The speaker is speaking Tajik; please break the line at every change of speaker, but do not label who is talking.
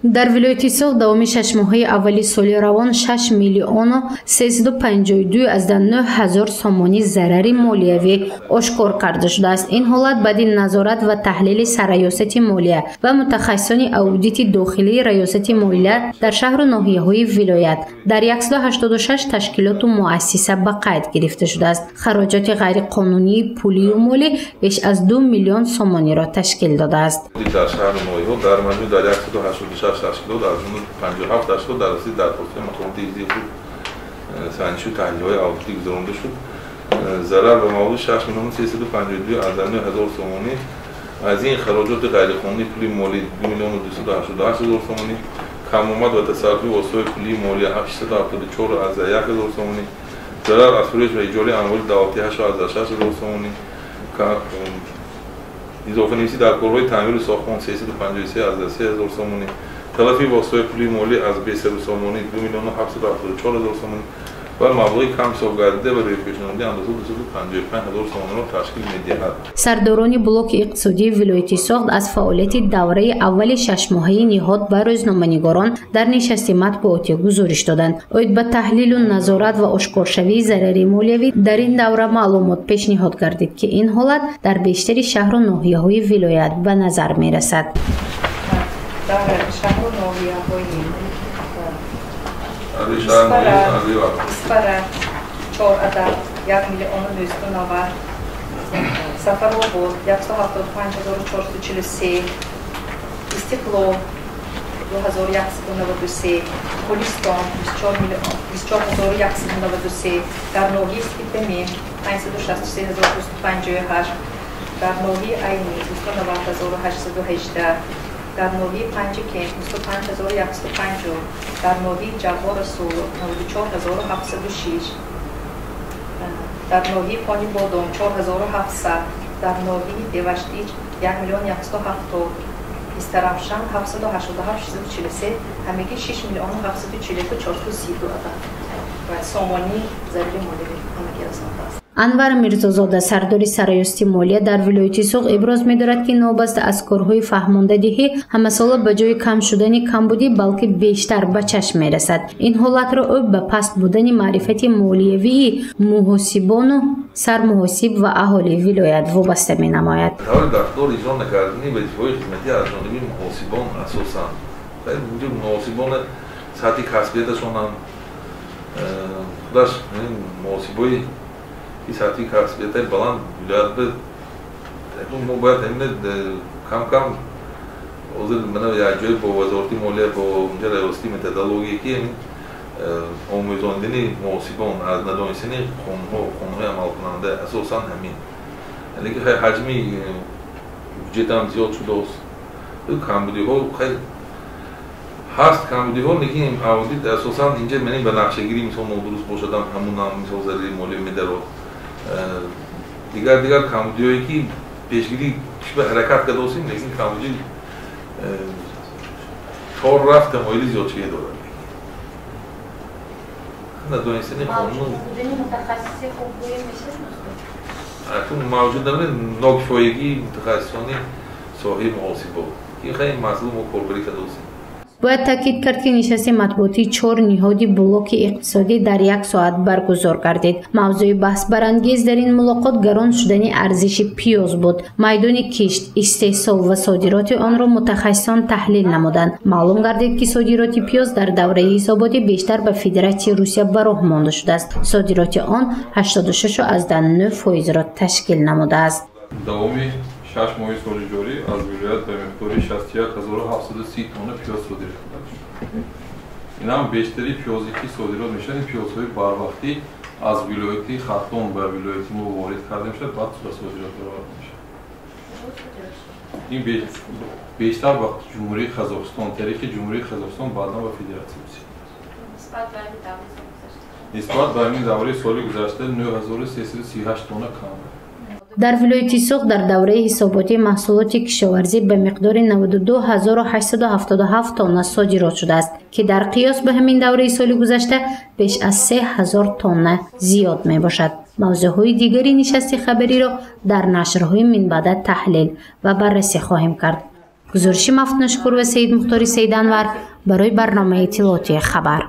дар вилояти Соғ давоми 6 моҳаи аввали соли равон 6 миллиону 352,9 ҳазор сомонӣ зарари молиявӣ ошкор карда шудааст. Ин ҳолат баъди назорат ва таҳлили Сарраёсати молия ва мутахассисони аудити дохилии раёсати молия дар шаҳру ноҳияҳои вилоят дар 186 ташкилоту муассиса ба қайд гирифта шудааст. хароҷоти ғайриқонунии пулию молӣ беш аз 2 миллион сомониро ташкил додааст.
дар шаҳру ноҳияҳо дар маҷмӯъ дар 186 ташкилот аз ҷумла 57 ташкилот дар асоси дархостҳои матбуоти ҳизбии худ санҷишу таҳлилҳои аудитӣ гузаронда шуд. зарар ба маблағи 6 миллион 352,9 ҳазор сомонӣ. аз ин хароҷоти ғайриқонунии пули молӣ 2 миллион 288 ҳазор сомонӣ, камомад ва тасарруфи воситаҳои пулии молия 674,1 ҳазор сомонӣ, зарар аз фурӯш ва иҷораи амволи давлатӣ 8,6 ҳазор сомонӣ, изофанивисӣ дар корҳои таъмиру сохтмон 353,3 ҳазор сомонӣ, талафи воситаҳои пулии молӣ аз бесару сомонӣ 2 миллион 774 ҳазор сомонӣ ва маблағи камҳисоб гардида ва рӯйпешнамудии андоза 255 ҳазор сомониро ташкил медиҳад.
сардорони блоки иқтисодии вилояти Соғ аз фаъолияти давраи аввали 6 моҳаи ниҳод ба рӯзноманигорон дар нишасти матбуотӣ гузориш доданд. оид ба таҳлилу назорат ва ошкоршавии зарари молиявӣ дар ин давра маълумот пешниҳод гардид, ки ин ҳолат дар бештари шаҳру ноҳияҳои вилоят ба назар мерасад.
Испара 4 адад 1 миллион 290, Сафаробод 175,443, Истиқлол 2193, Гулистон 24,193, дар ноҳияи Спитбемин 563,258, дар ноҳияи Айни 290,818, дар ноҳияи Панҷикент 25,150, дар ноҳияи Ҷаббор Расул 94,706, дар ноҳияи Пони Бодом 4,700, дар ноҳияи Деваштич 1 миллион 170, Истаравшан 787,643, ҳамагӣ 6 миллион 741,432 адад ва сомонии зарари молиявӣ ҳамагӣ аз аст.
анвар мирзозода сардори сарраёсати молия дар вилояти Соғ иброз медорад, ки новбаста аз корҳои фаҳмондадиҳӣ ҳамасола ба ҷои кам шудани камбудӣ балки бештар ба чашм мерасад. ин ҳолатро ӯ ба паст будани маърифати молиявии муҳосибону сармуҳосиб ва аҳолии вилоят вобаста менамояд.
ҳавли дафтор иҷро накардани вазифаҳои хизматӣ аз ҷониби муҳосибон асосан муҳосибон сатҳи касбияташонам худаш муҳосибои сатҳи касбиятаи баланд вилоят мо бояд кам ҳозир мана якҷоя бо вазорати молия бо раёсати методология ки омӯзондани муҳосибон аз надонистани қонунҳои амалкунанда асосан ҳамин ҳаҷми бюҷетам зиёд шудааст. камбудиҳо хеле ҳаст камбудиҳо, лекин аудит асосан инҷа менем ба нақшагирӣ мисол нодуруст бошадам ҳамунам мисол зарари молия медарод. дигар камбудиҳое ки пешгирӣ ба ҳаракат кардастем, лекин камбуди кор рафт тамоили зиёдшавӣ дорад. надонистани қонун акун мавҷуд нокифоягии мутахассисони соҳаи муҳосибот ки хеле мазлум ва корбарӣ кардастем.
бояд таъкид кард, ки нишасти матбуотии 4 ниҳоди блоки иқтисодӣ дар 1 соат баргузор гардид. мавзӯи баҳсбарангез дар ин мулоқот гарон шудани арзиши пиёз буд. майдони кишт, истеҳсол ва содироти онро мутахассисон таҳлил намуданд. маълум гардид, ки содироти пиёз дар давраи ҳисоботӣ бештар ба Федератсияи Русия ба роҳ монда шудааст. содироти он 86,9%-ро ташкил намудааст.
давоми 6 моҳи соли ҷорӣ аз вилоят ба миқдори 61730 тонна пиёз содир шуда. ин ҳам бештари пиёзе ки содирот мешавад, ин пиёзҳои барвақтӣ аз вилояти Хартон ба вилояти мо ворид карда мешавад, баъд ба содирот бароварда мешавад. ин бештар ба ҷумҳурии Қазоқистон, тариқи ҷумҳурии Қазоқистон баъдан ба Федератсияи Русия. нисбат ба ҳамин давраи соли гузашта 9338 тонна кам.
дар вилояти Соғ дар давраи ҳисоботии маҳсулоти кишоварзӣ ба миқдори 92877 тонна содирот шудааст, ки дар қиёс ба ҳамин давраи соли гузашта беш аз 3000 тонна зиёд мебошад. мавзӯъҳои дигари нишасти хабариро дар нашрҳои минбаъда таҳлил ва баррасӣ хоҳем кард. گزارش مفتون شکور و سید مختاری سیدانور برای برنامه اطلاعاتی خبر.